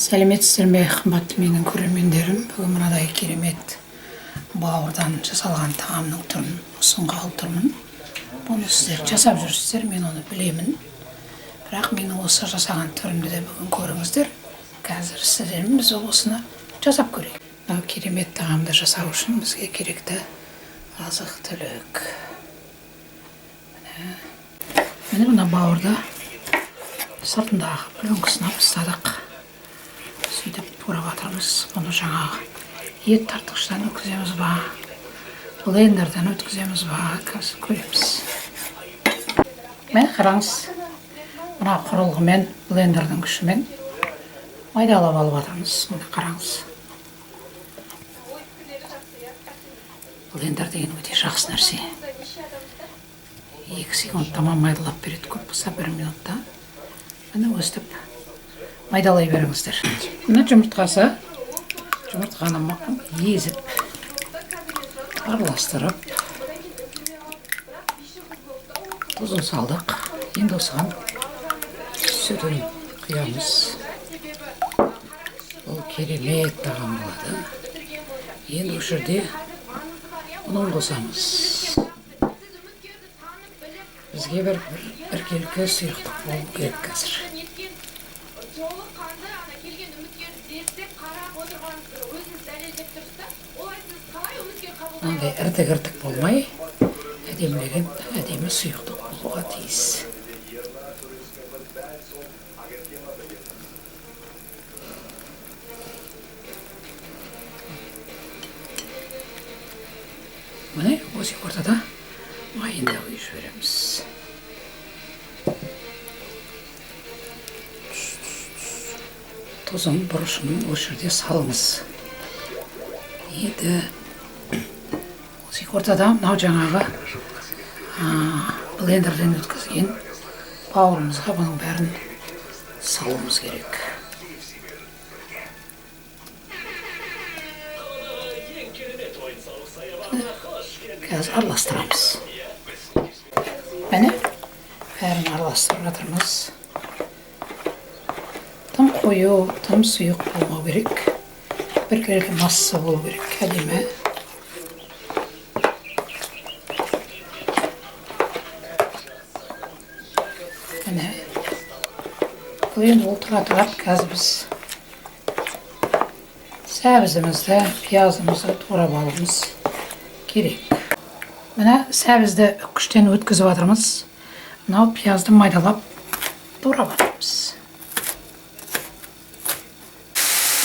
Сәлеметсіздер ме, қымбатты менің көрермендерім. Бүгін мынадай керемет бауырдан жасалған тағамның түрін ұсынғалы тұрмын. Бұны сіздер жасап жүрсіздер, мен оны білемін. Бірақ менің осы жасаған түрімді де бүгін көріңіздер. Қазір сіздермен біз осыны жасап көрейік. Мынау керемет тағамды жасау үшін бізге керекті азық-түлік. Міне мына бауырды сыртындағы пленкасына тастадық. Сөйтіп турап жатырмыз. Бұны жаңағы ет тартқыштан өткіземіз ба, блендерден өткіземіз ба, қазір көреміз. Міне қараңыз, мына құрылғымен, блендердің күшімен майдалап алып жатырмыз. Міне қараңыз. Блендер деген өте жақсы нәрсе. 2 секундта майдалап береді, көп болса 1 минутта. Міне өстіп майдалай беріңіздер. Мына жұмыртқасы, жұмыртқаны езіп, араластырып, тұзын салдық. Енді осыған сүтін құямыз. Ол керемет тағам болады. Енді осы жерде ұнын қосамыз. Бізге бір келкі сұйықтық болу керек қазір. Мынандай іртік болмай, әдемі сұйықтық болуға тиіс. Міне, осы ортада майын да құйып жібереміз. Тұзын, бұрышын осы жерде салыңыз. Енді осы ортада мынау жаңағы блендерден өткізген бауырымызға бұның бәрін салуымыз керек. Қазір араластырамыз. Міне, бәрін араластырып жатырмыз. Тым қою, тым сұйық болмау керек. Бір келкі масса болу керек, әдемі. Міне, бұл енді ол тұра-тұрады. Қазір біз сәбізімізді, пиязымызды турап алуымыз керек. Міне, сәбізді үккіштен өткізіп жатырмыз. Мынау пиязды майдалап турап жатырмыз.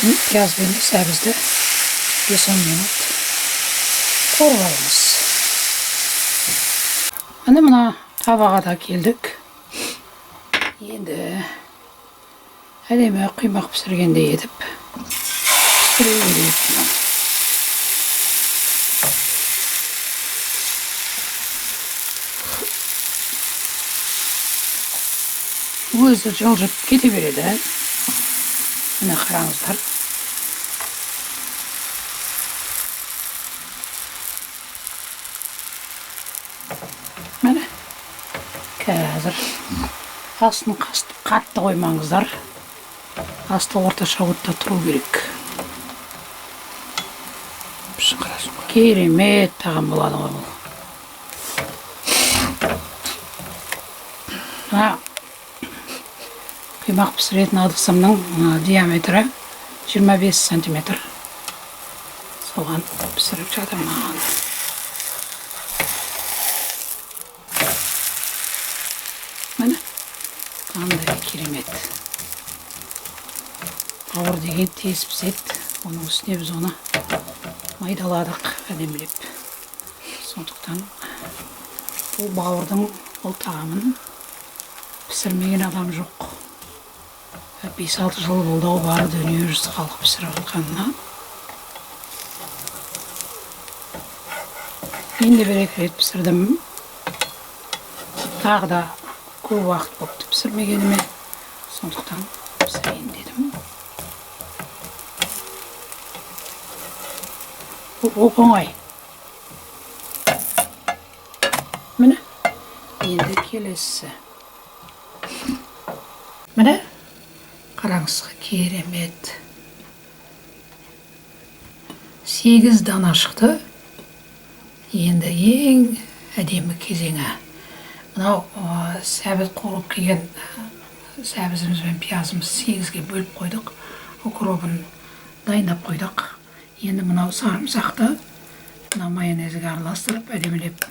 Пияз бен сәбізді 5-10 минут қорғаймыз. Мына табаға да келдік. Енді әдемі құймақ пісіргендей етіп пісіру керек. Өзі жылжып кете береді. Міне қараңыздар. Міне, қазір астын қатты қоймаңыздар. Асты орташа отта тұру керек. Керемет тағам болады ғой бұл. Құймақ пісіретін ыдысымның диаметрі 25 сантиметр. Соған пісіріп жатырмын. Міне, қандай керемет. Бауыр деген тез піседі. Оның үстіне біз оны майдаладық, әдемілеп. Сондықтан бұл бауырдың бұл тағамын пісірмеген адам жоқ. 5-6 жыл болды бар дүние жүзі халық пісіріп жатқанына. Енді бір-екі рет пісірдім. Тағы да көп уақыт болыпты пісірмегеніме. Сондықтан пісірейін дедім. Оп-оңай. Міне, енді келесі. Міне, Қараңыз, керемет. 8 дана шықты. Енді ең әдемі кезеңі. Мынау сәбіз қуырып келген сәбізіміз бен пиязымыз 8-ге бөліп қойдық. Укропын дайындап қойдық. Енді мынау сарымсақты мына майонезге араластырып, әдемілеп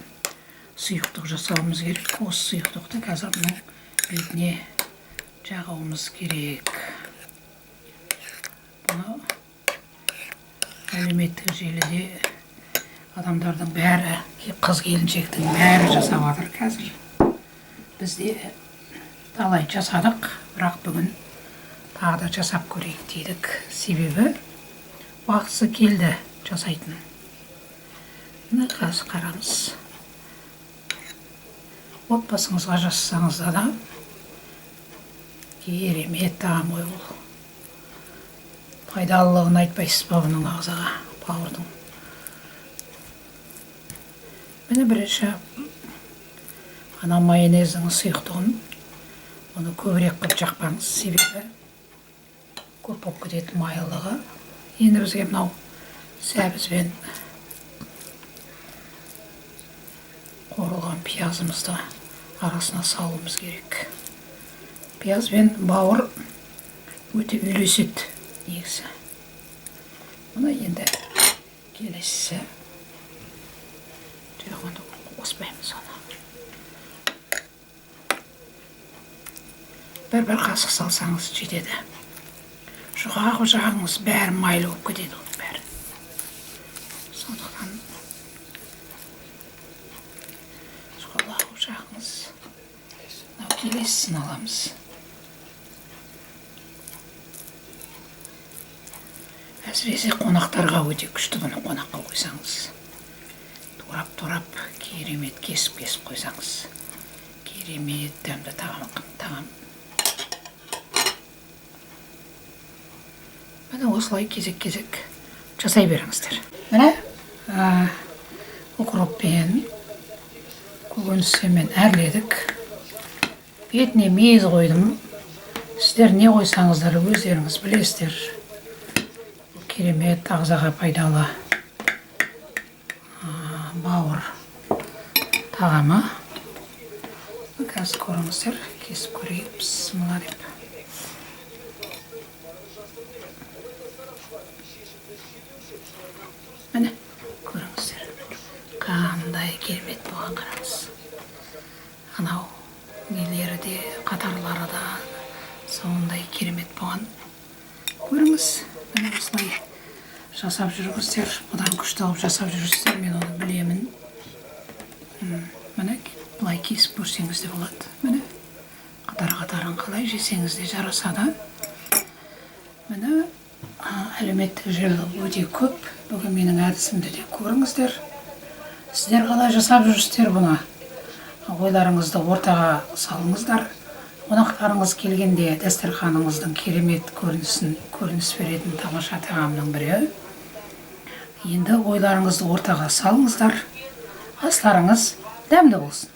сұйықтық жасауымыз керек. Осы сұйықтықты қазір мұның бетіне жағуымыз керек. Бұны әлеуметтік желіде адамдардың бәрі, қыз-келіншектің бәрі жасап жатыр қазір. Біз де талай жасадық, бірақ бүгін тағы да жасап көрейік дедік. Себебі уақытысы келді жасайтын. Мына қазір қараңыз. Отбасыңызға жасасаңыз да керемет тағам ғой бұл. Пайдалылығын айтпайсыз ба бұның ағзаға, бауырдың. Міне бірінші ана майонездің сұйықтығын оны көбірек қып жақпаңыз, себебі көп болып кететін майлығы. Енді бізге мынау сәбізбен қуырылған пиязымызды арасына салуымыз керек. Пияз бен бауыр өте үйлеседі негізі. Мұны енді келесісі Оны қоспаймыз оны. Бір қасық салсаңыз жетеді. Жұғақ жағыңыз бәрі майлы болып кетеді оның бәрі. Сондықтан жұғақ жағыңыз. Мынау келесісін аламыз. Әсіресе қонақтарға өте күшті, бұны қонаққа қойсаңыз. Турап, керемет кесіп қойсаңыз. Керемет дәмді тағам. Міне осылай кезек жасай беріңіздер. Міне укроппен, көкөністермен әрледік. Бетіне мейіз қойдым. Сіздер не қойсаңыздар өздеріңіз білесіздер. Керемет ағзаға пайдалы бауыр тағамы. Қазір көріңіздер, кесіп көрейік. Бісміллә деп. Міне көріңіздер, қандай керемет болған, қараңыз. Анау нелері де, қатарлары да сондай керемет болған. Көріңіз, міне осылай жасап жүріңіздер. Бұдан күшті алып жасап жүріңіздер, мен оны білемін. Міне былай кесіп көрсеңіз де болады. Міне қатар-қатарын қалай жесеңіз де жарасады. Міне әлеуметтік желі өте көп. Бүгін менің әдісімді де көріңіздер. Сіздер қалай жасап жүрсіздер бұны? Ойларыңызды ортаға салыңыздар. Қонақтарыңыз келгенде дастарханыңыздың керемет көрініс беретін тамаша тағамның бірі. Енді ойларыңызды ортаға салыңыздар. Астарыңыз дәмді болсын.